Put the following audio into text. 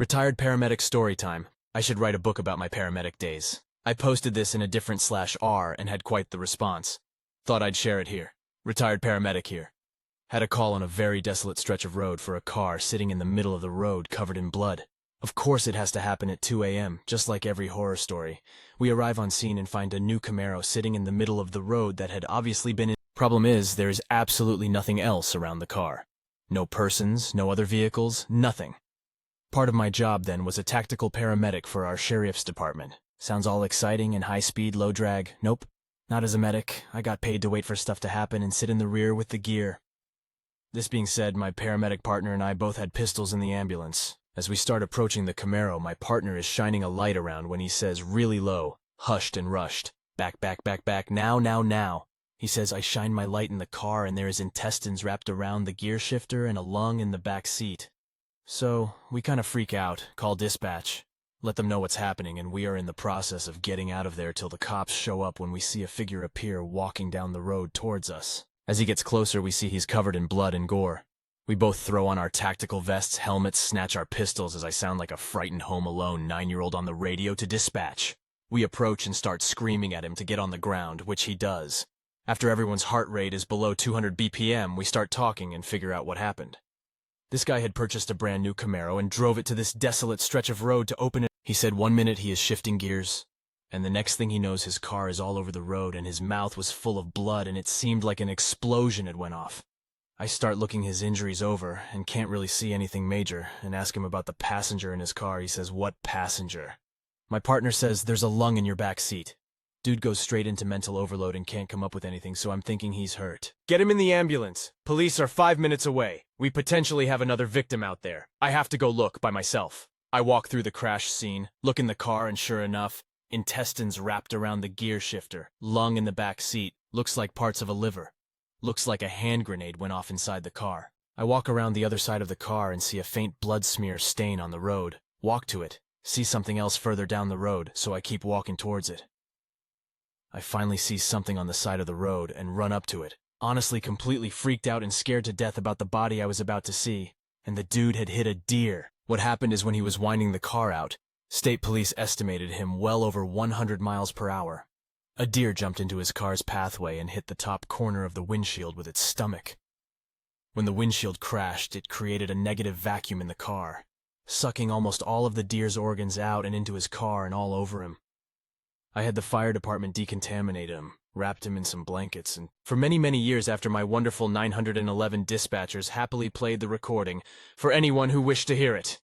Retired paramedic story time. I should write a book about my paramedic days. I posted this in a different /r and had quite the response. Thought I'd share it here. Retired paramedic here. Had a call on a very desolate stretch of road for a car sitting in the middle of the road covered in blood. Of course it has to happen at 2 a.m., just like every horror story. We arrive on scene and find a new Camaro sitting in the middle of the road that had obviously been in. Problem is, there is absolutely nothing else around the car. No persons, no other vehicles, nothing. Part of my job then was a tactical paramedic for our sheriff's department. Sounds all exciting and high speed, low drag. Nope. Not as a medic. I got paid to wait for stuff to happen and sit in the rear with the gear. This being said, my paramedic partner and I both had pistols in the ambulance. As we start approaching the Camaro, my partner is shining a light around when he says really low, hushed and rushed, "Back, back, back, back, now, now, now." He says, "I shine my light in the car and there is intestines wrapped around the gear shifter and a lung in the back seat." So, we kind of freak out, call dispatch, let them know what's happening, and we are in the process of getting out of there till the cops show up when we see a figure appear walking down the road towards us. As he gets closer, we see he's covered in blood and gore. We both throw on our tactical vests, helmets, snatch our pistols as I sound like a frightened Home Alone 9-year-old on the radio to dispatch. We approach and start screaming at him to get on the ground, which he does. After everyone's heart rate is below 200 BPM, we start talking and figure out what happened. This guy had purchased a brand new Camaro and drove it to this desolate stretch of road to open it. He said 1 minute he is shifting gears, and the next thing he knows his car is all over the road and his mouth was full of blood and it seemed like an explosion had went off. I start looking his injuries over and can't really see anything major and ask him about the passenger in his car. He says, "What passenger?" My partner says, "There's a lung in your back seat." Dude goes straight into mental overload and can't come up with anything, so I'm thinking he's hurt. "Get him in the ambulance. Police are 5 minutes away. We potentially have another victim out there. I have to go look by myself." I walk through the crash scene, look in the car, and sure enough, intestines wrapped around the gear shifter, lung in the back seat, looks like parts of a liver. Looks like a hand grenade went off inside the car. I walk around the other side of the car and see a faint blood smear stain on the road. Walk to it, see something else further down the road, so I keep walking towards it. I finally see something on the side of the road and run up to it, honestly completely freaked out and scared to death about the body I was about to see. And the dude had hit a deer. What happened is when he was winding the car out, state police estimated him well over 100 miles per hour. A deer jumped into his car's pathway and hit the top corner of the windshield with its stomach. When the windshield crashed, it created a negative vacuum in the car, sucking almost all of the deer's organs out and into his car and all over him. I had the fire department decontaminate him, wrapped him in some blankets, and for many, many years after my wonderful 911 dispatchers happily played the recording for anyone who wished to hear it.